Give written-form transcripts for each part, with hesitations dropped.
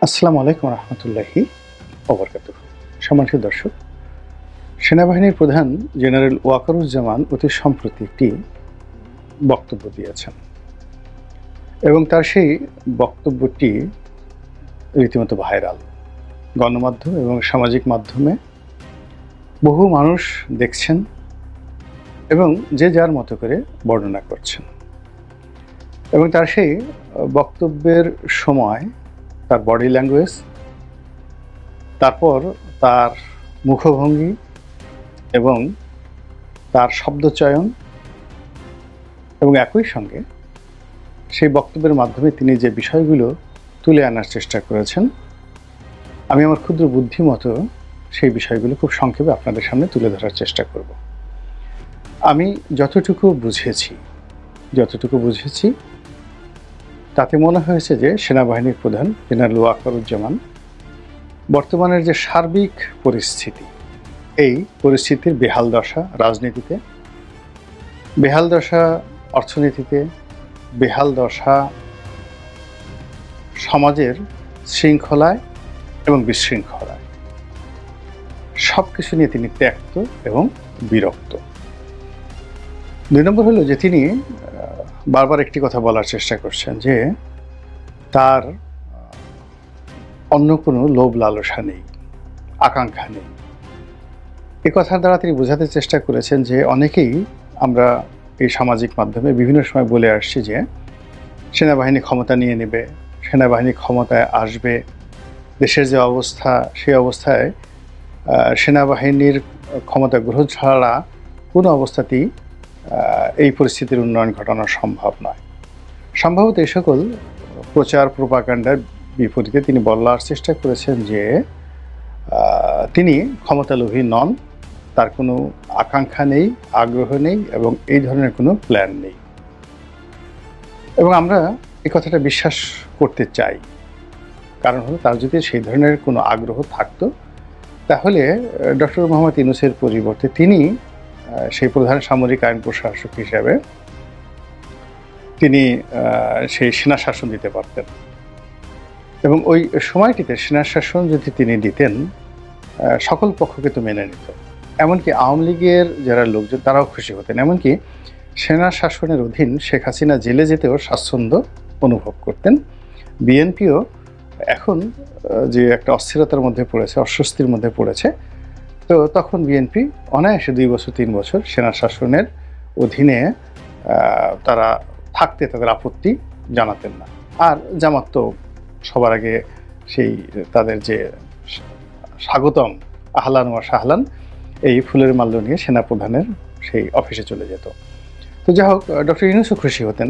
আসসালামু আলাইকুম রহমতুল্লাহি ওবরকাতুহু। সম্মানিত দর্শক, সেনাবাহিনীর প্রধান জেনারেল ওয়াকারুজ্জামান অতি সম্প্রতি একটি বক্তব্য দিয়েছেন এবং তার সেই বক্তব্যটি রীতিমতো ভাইরাল। গণমাধ্যম এবং সামাজিক মাধ্যমে বহু মানুষ দেখছেন এবং যে যার মতো করে বর্ণনা করছেন। এবং তার সেই বক্তব্যের সময় তার বডি ল্যাঙ্গুয়েজ, তারপর তার মুখভঙ্গি এবং তার শব্দচয়ন এবং একই সঙ্গে সেই বক্তব্যের মাধ্যমে তিনি যে বিষয়গুলো তুলে আনার চেষ্টা করেছেন, আমি আমার ক্ষুদ্র বুদ্ধিমতো সেই বিষয়গুলো খুব সংক্ষেপে আপনাদের সামনে তুলে ধরার চেষ্টা করব। আমি যতটুকু বুঝেছি তাতে মনে হয়েছে যে সেনাবাহিনীর প্রধান জেনারেল ওয়াকারুজ্জামান বর্তমানের যে সার্বিক পরিস্থিতি, এই পরিস্থিতির বেহাল দশা রাজনীতিতে, বেহাল দশা অর্থনীতিতে, বেহাল দশা সমাজের শৃঙ্খলায় এবং বিশৃঙ্খলায়, সব কিছু নিয়ে তিনি ত্যক্ত এবং বিরক্ত। ২ নম্বর হলো যে তিনি বারবার একটি কথা বলার চেষ্টা করছেন যে তার অন্য কোনো লোভ লালসা নেই, আকাঙ্ক্ষা নেই। এ কথার দ্বারা তিনি বোঝাতে চেষ্টা করেছেন যে অনেকেই আমরা এই সামাজিক মাধ্যমে বিভিন্ন সময় বলে আসছি যে সেনাবাহিনী ক্ষমতা নিয়ে নেবে, সেনাবাহিনী ক্ষমতায় আসবে, দেশের যে অবস্থা সেই অবস্থায় সেনাবাহিনীর ক্ষমতা গ্রহণ ছাড়া কোনো অবস্থাতেই এই পরিস্থিতির উন্নয়ন ঘটানো সম্ভব নয়। সম্ভবত এই সকল প্রচার প্রোপাগান্ডার বিপরীতে তিনি বলার চেষ্টা করেছেন যে তিনি ক্ষমতালোভী নন, তার কোনো আকাঙ্ক্ষা নেই, আগ্রহ নেই এবং এই ধরনের কোনো প্ল্যান নেই। এবং আমরা এই কথাটা বিশ্বাস করতে চাই, কারণ হলো তার যদি সেই ধরনের কোনো আগ্রহ থাকতো তাহলে ডক্টর মোহাম্মদ ইউনূসের পরিবর্তে তিনি সেই প্রধান সামরিক আইন প্রশাসক হিসাবে তিনি সেই সেনা শাসন দিতে পারতেন এবং ওই সময়টিতে সেনা শাসন যদি তিনি দিতেন সকল পক্ষকে তো মেনে নিত, এমনকি আওয়ামী লীগের যারা লোকজন তারাও খুশি হতেন, এমনকি সেনা শাসনের অধীন শেখ হাসিনা জেলে যেতেও স্বাচ্ছন্দ্য অনুভব করতেন। বিএনপিও এখন যে একটা অস্থিরতার মধ্যে পড়েছে, অস্বস্তির মধ্যে পড়েছে, তো তখন বিএনপি অনায়াসে 2 বছর 3 বছর সেনা শাসনের অধীনে তারা থাকতে তাদের আপত্তি জানাতেন না। আর জামাত তো সবার আগে সেই তাদের যে স্বাগতম আহলান ওয়া সাহলান এই ফুলের মাল্য নিয়ে সেনাপ্রধানের সেই অফিসে চলে যেত। তো যাই হোক, ডক্টর ইউনূসও খুশি হতেন।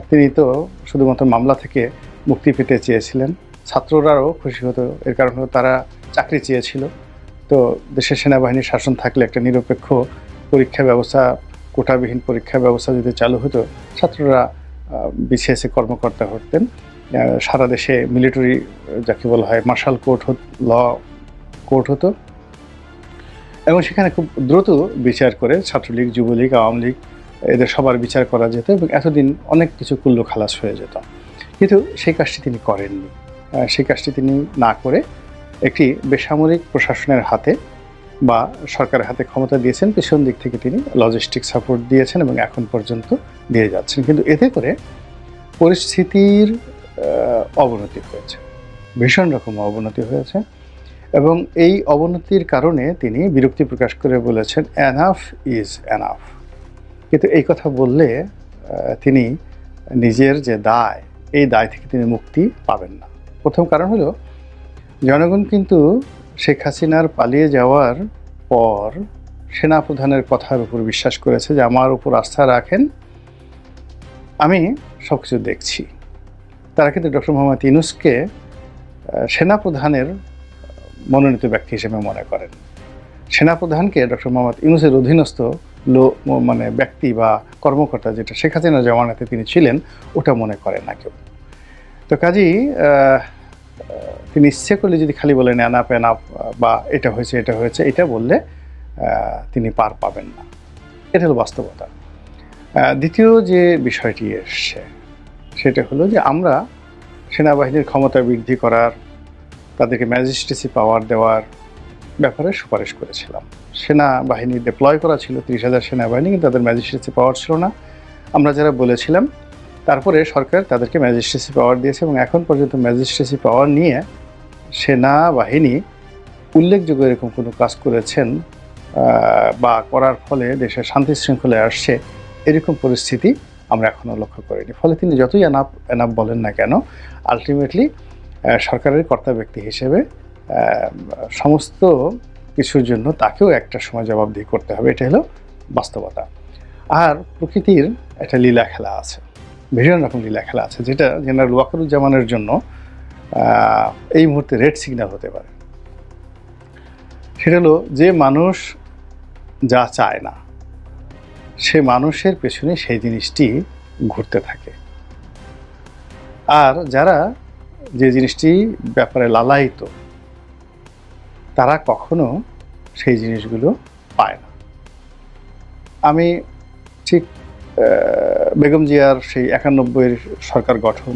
তিনি তো শুধুমাত্র মামলা থেকে মুক্তি পেতে চেয়েছিলেন, ছাত্ররাও খুশি হতো, এর কারণ হলো তারা চাকরি চেয়েছিল। তো দেশের সেনাবাহিনীর শাসন থাকলে একটা নিরপেক্ষ পরীক্ষা ব্যবস্থা, কোটাবিহীন পরীক্ষা ব্যবস্থা যদি চালু হতো, ছাত্ররা বিসিএসে কর্মকর্তা হতেন, সারা দেশে মিলিটারি যাকে বলা হয় মার্শাল কোর্ট ল কোর্ট হতো এবং সেখানে খুব দ্রুত বিচার করে ছাত্রলীগ, যুবলীগ, আওয়ামী লীগ এদের সবার বিচার করা যেত এবং এতদিন অনেক কিছু কুল্লো খালাস হয়ে যেত। কিন্তু সেই কাজটি তিনি করেননি। সেই কাজটি তিনি না করে একটি বেসামরিক প্রশাসনের হাতে বা সরকারের হাতে ক্ষমতা দিয়েছেন। পেছন দিক থেকে তিনি লজিস্টিক সাপোর্ট দিয়েছেন এবং এখন পর্যন্ত দিয়ে যাচ্ছেন। কিন্তু এতে করে পরিস্থিতির অবনতি হয়েছে, ভীষণ রকম অবনতি হয়েছে এবং এই অবনতির কারণে তিনি বিরক্তি প্রকাশ করে বলেছেন এনাফ ইজ এনাফ। কিন্তু এই কথা বললে তিনি নিজের যে দায়, এই দায় থেকে তিনি মুক্তি পাবেন না। প্রথম কারণ হলো জনগণ কিন্তু শেখ হাসিনার পালিয়ে যাওয়ার পর সেনাপ্রধানের কথার উপর বিশ্বাস করেছে যে আমার উপর আস্থা রাখেন, আমি সব কিছু দেখছি। তারা কিন্তু ডক্টর মোহাম্মদ ইউনূসকে সেনাপ্রধানের মনোনীত ব্যক্তি হিসেবে মনে করেন। সেনাপ্রধানকে ডক্টর মোহাম্মদ ইউনূসের অধীনস্থ ব্যক্তি বা কর্মকর্তা, যেটা শেখ হাসিনার জমানাতে তিনি ছিলেন, ওটা মনে করেন না কেউ। তো কাজেই তিনি ইচ্ছে করলে যদি খালি বলেন এনাফ এনাফ বা এটা হয়েছে এটা বললে তিনি পার পাবেন না। এটা হলো বাস্তবতা। দ্বিতীয় যে বিষয়টি এসছে সেটা হলো যে আমরা সেনাবাহিনীর ক্ষমতা বৃদ্ধি করার তাদেরকে ম্যাজিস্ট্রেসি পাওয়ার দেওয়ার ব্যাপারে সুপারিশ করেছিলাম। সেনাবাহিনী ডিপ্লয় করা ছিল 30,000 সেনাবাহিনী, কিন্তু তাদের ম্যাজিস্ট্রেসি পাওয়ার ছিল না আমরা যারা বলেছিলাম। তারপরে সরকার তাদেরকে ম্যাজিস্ট্রেসি পাওয়ার দিয়েছে এবং এখন পর্যন্ত ম্যাজিস্ট্রেসি পাওয়ার নিয়ে সেনাবাহিনী উল্লেখযোগ্য এরকম কোনো কাজ করেছেন বা করার ফলে দেশের শান্তি শৃঙ্খলায় আসছে এরকম পরিস্থিতি আমরা এখনও লক্ষ্য করিনি। ফলে তিনি যতই এনাফ বলেন না কেন, আলটিমেটলি সরকারের কর্তা ব্যক্তি হিসেবে সমস্ত কিছুর জন্য তাকেও একটা সময় জবাবদিহি করতে হবে। এটা হলো বাস্তবতা। আর প্রকৃতির একটা লীলা খেলা আছে, ভীষণ রকম লীলা খেলা আছে, যেটা জেনারেল ওয়াকারুজ্জামানের জন্য এই মুহূর্তে রেড সিগন্যাল হতে পারে। সেটা হলো যে মানুষ যা চায় না সে মানুষের পেছনে সেই জিনিসটি ঘুরতে থাকে, আর যারা যে জিনিসটি ব্যাপারে লালায়িত তারা কখনো সেই জিনিসগুলো পায় না। আমি ঠিক বেগম জিয়ার সেই 91-এর সরকার গঠন,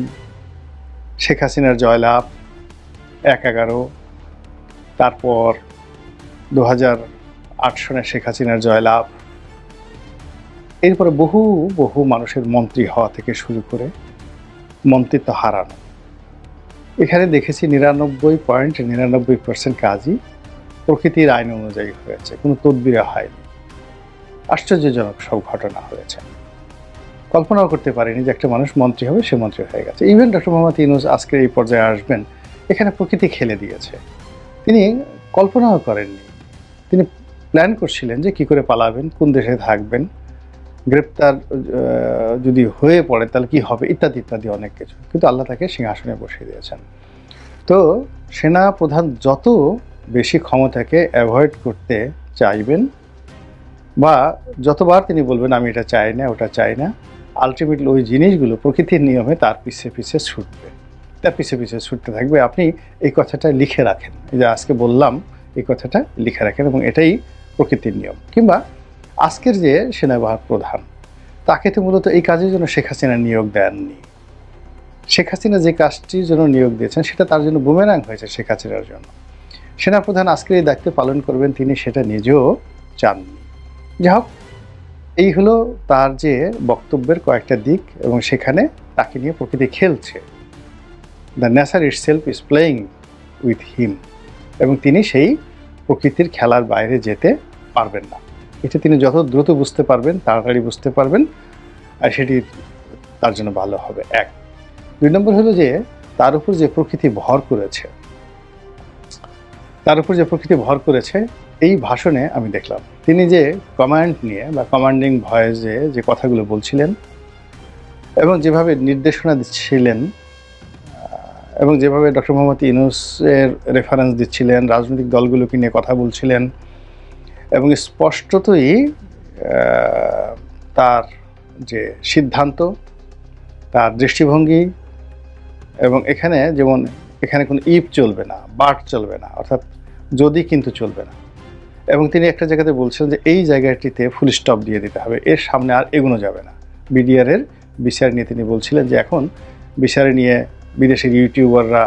শেখ হাসিনার জয়লাভ 1/11, তারপর 2008 সনে শেখ হাসিনার জয়লাভ, এরপরে বহু বহু মানুষের মন্ত্রী হওয়া থেকে শুরু করে মন্ত্রিত্ব হারানো, এখানে দেখেছি 99.99% কাজই প্রকৃতির আইন অনুযায়ী হয়েছে, কোনো তদবিরে হয়নি। আশ্চর্যজনক সব ঘটনা হয়েছে। কল্পনাও করতে পারিনি যে একটা মানুষ মন্ত্রী হবে, সে মন্ত্রী হয়ে গেছে। ইভেন ডক্টর মোহাম্মদ ইউনূস আজকে এই পর্যায়ে আসবেন, এখানে প্রকৃতি খেলে দিয়েছে। তিনি কল্পনাও করেননি। তিনি প্ল্যান করছিলেন যে কী করে পালাবেন, কোন দেশে থাকবেন, গ্রেপ্তার যদি হয়ে পড়ে তাহলে কি হবে, ইত্যাদি ইত্যাদি অনেক কিছু। কিন্তু আল্লাহ তাকে সিংহাসনে বসিয়ে দিয়েছেন। তো সেনা প্রধান যত বেশি ক্ষমতাকে অ্যাভয়েড করতে চাইবেন বা যতবার তিনি বলবেন আমি এটা চাই না, ওটা চাই না, আলটিমেটলি ওই জিনিসগুলো প্রকৃতির নিয়মে তার পিছে পিছে ছুটবে, তার পিছে পিছে ছুটতে থাকবে। আপনি এই কথাটা লিখে রাখেন, এই যে আজকে বললাম এই কথাটা লিখে রাখেন, এবং এটাই প্রকৃতির নিয়ম। কিংবা আজকের যে সেনাবাহিনী প্রধান, তাকে তো মূলত এই কাজের জন্য শেখ হাসিনা নিয়োগ দেননি। শেখ হাসিনা যে কাজটির জন্য নিয়োগ দিয়েছেন সেটা তার জন্য বুমেরাং হয়েছে শেখ হাসিনার জন্য। সেনাপ্রধান আজকের এই দায়িত্ব পালন করবেন তিনি সেটা নিজেও চাননি। যাই হোক, এই হলো তার যে বক্তব্যের কয়েকটা দিক, এবং সেখানে তাকে নিয়ে প্রকৃতি খেলছে। The nature itself is playing with him, এবং তিনি সেই প্রকৃতির খেলার বাইরে যেতে পারবেন না। এটা তিনি যত দ্রুত বুঝতে পারবেন, তাড়াতাড়ি বুঝতে পারবেন, আর সেটি তার জন্য ভালো হবে। 1 2 নম্বর হলো যে তার উপর যে প্রকৃতি ভর করেছে, এই ভাষণে আমি দেখলাম তিনি যে কমান্ড নিয়ে বা কমান্ডিং ভয়েসে যে কথাগুলো বলছিলেন এবং যেভাবে নির্দেশনা দিচ্ছিলেন এবং যেভাবে ডক্টর মোহাম্মদ ইউনূসের রেফারেন্স দিচ্ছিলেন, রাজনৈতিক দলগুলোকে নিয়ে কথা বলছিলেন, এবং স্পষ্টতই তার যে সিদ্ধান্ত, তার দৃষ্টিভঙ্গি, এবং এখানে যেমন এখানে কোনো ইফ চলবে না, বাট চলবে না, অর্থাৎ যদি কিন্তু চলবে না। এবং তিনি একটা জায়গাতে বলছিলেন যে এই জায়গাটিতে ফুল স্টপ দিয়ে দিতে হবে, এর সামনে আর এগোনো যাবে না। বিডিআরের বিচার নিয়ে তিনি বলছিলেন যে এখন বিচারে নিয়ে বিদেশের ইউটিউবাররা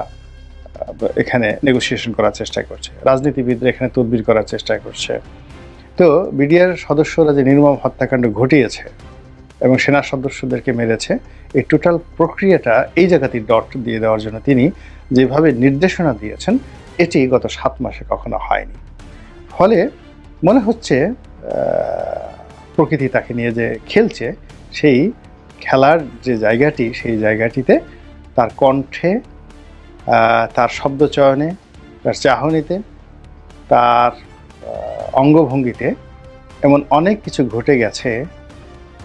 এখানে নেগোসিয়েশন করার চেষ্টা করছে, রাজনীতিবিদরা এখানে তদবির করার চেষ্টা করছে। তো বিডিআর সদস্যরা যে নির্মম হত্যাকাণ্ড ঘটিয়েছে এবং সেনা সদস্যদেরকে মেরেছে, এই টোটাল প্রক্রিয়াটা এই জায়গাতেই ডট দিয়ে দেওয়ার জন্য তিনি যেভাবে নির্দেশনা দিয়েছেন, এটি গত 7 মাসে কখনো হয়নি। ফলে মনে হচ্ছে প্রকৃতি তাকে নিয়ে যে খেলছে, সেই খেলার যে জায়গাটি, সেই জায়গাটিতে তার কণ্ঠে, তার শব্দচয়নে, তার চাহনিতে, তার অঙ্গভঙ্গিতে এমন অনেক কিছু ঘটে গেছে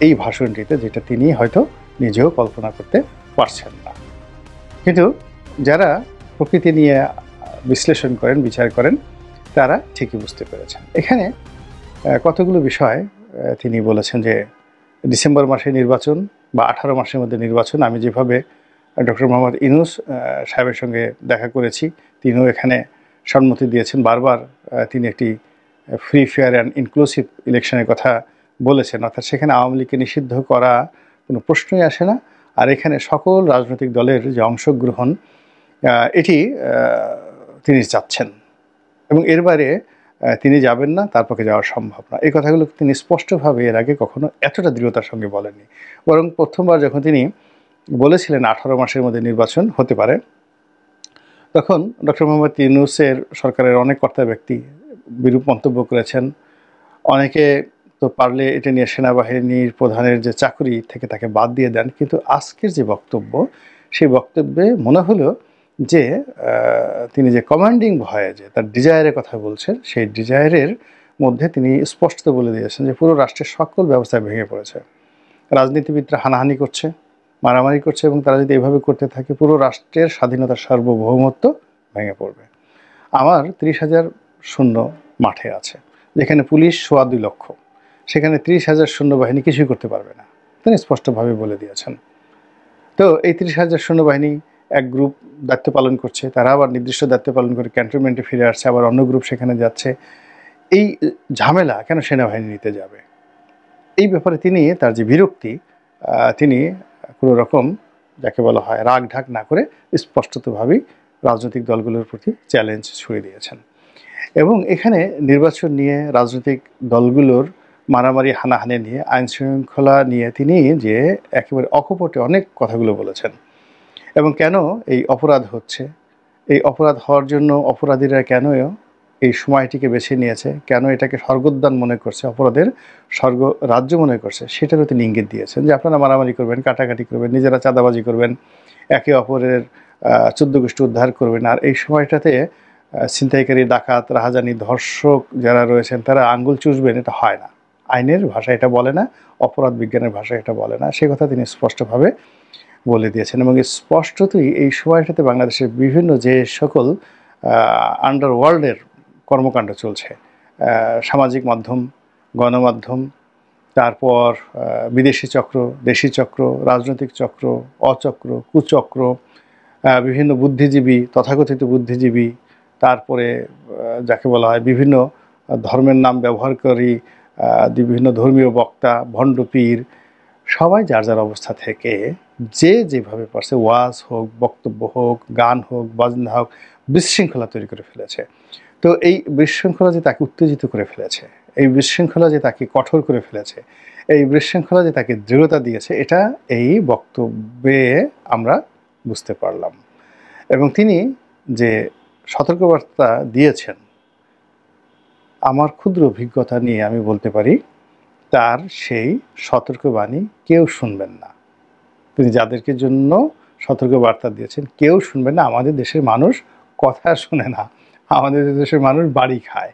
এই ভাষণটিতে, যেটা তিনি হয়তো নিজেও কল্পনা করতে পারছেন না। কিন্তু যারা প্রকৃতি নিয়ে বিশ্লেষণ করেন, বিচার করেন, তারা ঠিকই বুঝতে পেরেছেন। এখানে কতগুলো বিষয় তিনি বলেছেন যে ডিসেম্বর মাসে নির্বাচন বা 18 মাসের মধ্যে নির্বাচন। আমি যেভাবে ডক্টর মোহাম্মদ ইউনূস সাহেবের সঙ্গে দেখা করেছি, তিনিও এখানে সম্মতি দিয়েছেন। বারবার তিনি একটি ফ্রি, ফেয়ার অ্যান্ড ইনক্লুসিভ ইলেকশনের কথা বলেছেন, অর্থাৎ সেখানে আওয়ামী লীগকে নিষিদ্ধ করা কোনো প্রশ্নই আসে না। আর এখানে সকল রাজনৈতিক দলের যে অংশগ্রহণ, এটি তিনি চাচ্ছেন এবং এর বাইরে তিনি যাবেন না, তার পক্ষে যাওয়া সম্ভব না। এই কথাগুলো তিনি স্পষ্টভাবে এর আগে কখনো এতটা দৃঢ়তার সঙ্গে বলেননি। বরং প্রথমবার যখন তিনি বলেছিলেন 18 মাসের মধ্যে নির্বাচন হতে পারে, তখন ডক্টর মোহাম্মদ ইউনূসের সরকারের অনেক কর্তা ব্যক্তি বিরূপ মন্তব্য করেছেন। অনেকে তো পারলে এটা নিয়ে সেনাবাহিনীর প্রধানের যে চাকরি থেকে তাকে বাদ দিয়ে দেন। কিন্তু আজকের যে বক্তব্য, সেই বক্তব্যে মনে হলো যে তিনি যে কমান্ডিং ভয়ে যে তার ডিজায়ারের কথা বলছেন, সেই ডিজায়ারের মধ্যে তিনি স্পষ্ট বলে দিয়েছেন যে পুরো রাষ্ট্রের সকল ব্যবস্থা ভেঙে পড়েছে। রাজনীতিবিদরা হানাহানি করছে, মারামারি করছে এবং তারা যদি এভাবে করতে থাকে পুরো রাষ্ট্রের স্বাধীনতার সার্বভৌমত্ব ভেঙে পড়বে। আমার 30,000 সৈন্য মাঠে আছে, যেখানে পুলিশ 2.25 লক্ষ, সেখানে 30,000 সৈন্যবাহিনী কিছুই করতে পারবে না, তিনি স্পষ্টভাবে বলে দিয়েছেন। তো এই 30,000 সৈন্যবাহিনী এক গ্রুপ দায়িত্ব পালন করছে, তারা আবার নির্দিষ্ট দায়িত্ব পালন করে ক্যান্টনমেন্টে ফিরে আসছে, আবার অন্য গ্রুপ সেখানে যাচ্ছে। এই ঝামেলা কেন সেনাবাহিনী নিতে যাবে? এই ব্যাপারে তিনি তার যে বিরক্তি, তিনি কোনো রকম যাকে বলা হয় রাগ ঢাক না করে স্পষ্টতভাবেই রাজনৈতিক দলগুলোর প্রতি চ্যালেঞ্জ ছুড়ে দিয়েছেন। এবং এখানে নির্বাচন নিয়ে, রাজনৈতিক দলগুলোর মারামারি হানাহানি নিয়ে, আইন শৃঙ্খলা নিয়ে তিনি যে একেবারে অকপটে অনেক কথাগুলো বলেছেন। এবং কেন এই অপরাধ হচ্ছে, এই অপরাধ হওয়ার জন্য অপরাধীরা কেন এই সময়টিকে বেছে নিয়েছে, কেন এটাকে স্বর্গোদ্যান মনে করছে, অপরাধের স্বর্গ রাজ্য মনে করছে, সেটারও তিনি ইঙ্গিত দিয়েছেন যে আপনারা মারামারি করবেন, কাটাকাটি করবেন, নিজেরা চাঁদাবাজি করবেন, একে অপরের 14 গোষ্ঠী উদ্ধার করবেন। আর এই সময়টাতে ছিনতাইকারী, ডাকাত, রাহাজানি, ধর্ষক যারা রয়েছেন তারা আঙ্গুল চুষবেন, এটা হয় না। আইনের ভাষা এটা বলে না, অপরাধ বিজ্ঞানের ভাষা এটা বলে না। সে কথা তিনি স্পষ্টভাবে বলে দিয়েছেন। এবং স্পষ্টতই এই সময়টাতে বাংলাদেশের বিভিন্ন যে সকল আন্ডারওয়ার্ল্ডের কর্মকাণ্ড চলছে, সামাজিক মাধ্যম, গণমাধ্যম, তারপর বিদেশি চক্র, দেশি চক্র, রাজনৈতিক চক্র, অচক্র, কুচক্র, বিভিন্ন বুদ্ধিজীবী, তথাকথিত বুদ্ধিজীবী, তারপরে যাকে বলা হয় বিভিন্ন ধর্মের নাম ব্যবহারকারী, বিভিন্ন ধর্মীয় বক্তা, ভণ্ড পীর, সবাই যার যার অবস্থা থেকে যে যেভাবে পারছে, ওয়াজ হোক, বক্তব্য হোক, গান হোক, বাজনা হোক, বিশৃঙ্খলা তৈরি করে ফেলেছে। তো এই বিশৃঙ্খলা যে তাকে উত্তেজিত করে ফেলেছে, এই বিশৃঙ্খলা যে তাকে কঠোর করে ফেলেছে, এই বিশৃঙ্খলা যে তাকে দৃঢ়তা দিয়েছে, এটা এই বক্তব্যে আমরা বুঝতে পারলাম। এবং তিনি যে সতর্কবার্তা দিয়েছেন, আমার ক্ষুদ্র অভিজ্ঞতা নিয়ে আমি বলতে পারি তার সেই সতর্কবাণী কেউ শুনবেন না। তিনি যাদেরকে জন্য সতর্কবার্তা দিয়েছেন কেউ শুনবেন না। আমাদের দেশের মানুষ কথা শুনে না, আমাদের দেশের মানুষ বাড়ি খায়,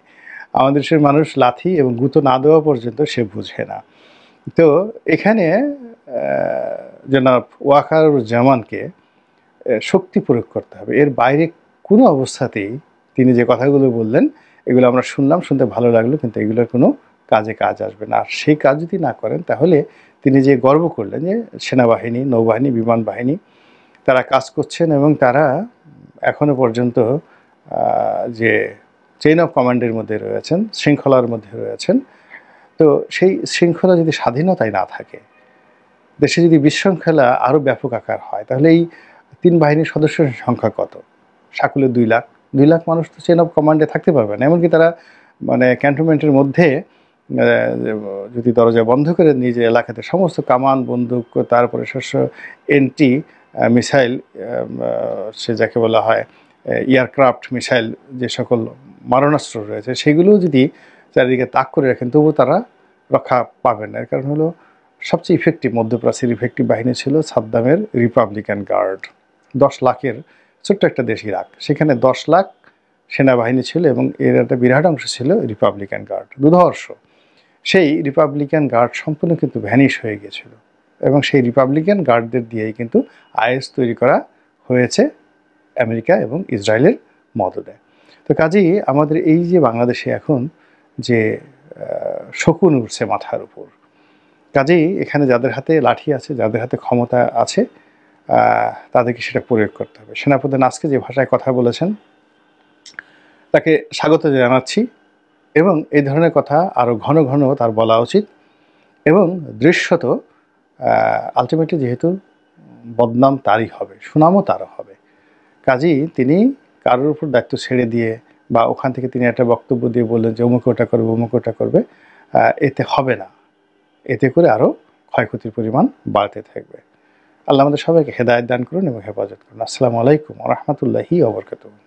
আমাদের দেশের মানুষ লাথি এবং গুঁতো না দেওয়া পর্যন্ত সে বুঝে না। তো এখানে জনাব ওয়াকারুজ্জামানকে শক্তি প্রয়োগ করতে হবে, এর বাইরে কোনো অবস্থাতেই তিনি যে কথাগুলো বললেন এগুলো আমরা শুনলাম, শুনতে ভালো লাগলো, কিন্তু এগুলোর কোনো কাজে কাজ আসবে না। আর সেই কাজ যদি না করেন তাহলে তিনি যে গর্ব করলেন যে সেনাবাহিনী, নৌবাহিনী, বিমান বাহিনী তারা কাজ করছেন এবং তারা এখনো পর্যন্ত যে চেইন অফ কমান্ডের মধ্যে রয়েছেন, শৃঙ্খলার মধ্যে রয়েছেন। তো সেই শৃঙ্খলা যদি স্বাধীনতায় না থাকে, দেশে যদি বিশৃঙ্খলা আরও ব্যাপক আকার হয়, তাহলে এই 3 বাহিনীর সদস্যের সংখ্যা কত? সাকুলে 2 লাখ। 2 লাখ মানুষ তো চেইন অফ কমান্ডে থাকতে পারবে না। এমনকি তারা মানে ক্যান্টনমেন্টের মধ্যে যদি দরজা বন্ধ করে নিজের এলাকাতে সমস্ত কামান, বন্দুক, তারপরে শস্য এন্টি মিসাইল, সে যাকে বলা হয় এয়ারক্রাফট মিসাইল, যে সকল মারণাস্ত্র রয়েছে সেগুলোও যদি চারিদিকে তাক করে রাখেন তবুও তারা রক্ষা পাবেন না। এর কারণ হলো সবচেয়ে ইফেক্টিভ, মধ্যপ্রাচ্যের ইফেক্টিভ বাহিনী ছিল সাদ্দামের রিপাবলিকান গার্ড। 10 লাখের ছোট্ট একটা দেশ ইরাক, সেখানে 10 লাখ সেনাবাহিনী ছিল এবং এর একটা বিরাট অংশ ছিল রিপাবলিকান গার্ড, দুর্ধর্ষ। সেই রিপাবলিকান গার্ড সম্পূর্ণ কিন্তু ভ্যানিশ হয়ে গিয়েছিল এবং সেই রিপাবলিকান গার্ডদের দিয়েই কিন্তু আইএস তৈরি করা হয়েছে আমেরিকা এবং ইসরায়েলের মদদে। তো কাজেই আমাদের এই যে বাংলাদেশে এখন যে শকুন উঠছে মাথার উপর, কাজেই এখানে যাদের হাতে লাঠি আছে, যাদের হাতে ক্ষমতা আছে, তাদেরকে সেটা প্রয়োগ করতে হবে। সেনাপ্রধান আজকে যে ভাষায় কথা বলেছেন তাকে স্বাগত জানাচ্ছি এবং এই ধরনের কথা আরও ঘন ঘন তার বলা উচিত। এবং দৃশ্যত আলটিমেটলি যেহেতু বদনাম তারই হবে, সুনামও তারও হবে, কাজেই তিনি কারোর উপর দায়িত্ব ছেড়ে দিয়ে বা ওখান থেকে তিনি একটা বক্তব্য দিয়ে বললেন যে অমুক ওটা করবে অমুক ওটা করবে, এতে হবে না। এতে করে আরও ক্ষয়ক্ষতির পরিমাণ বাড়তে থাকবে। আল্লাহ আমাদের সবাইকে হেদায়েত দান করুন এবং হেফাজত করুন। আসসালামু আলাইকুম ওয়া রাহমাতুল্লাহি ওয়া বারাকাতুহু।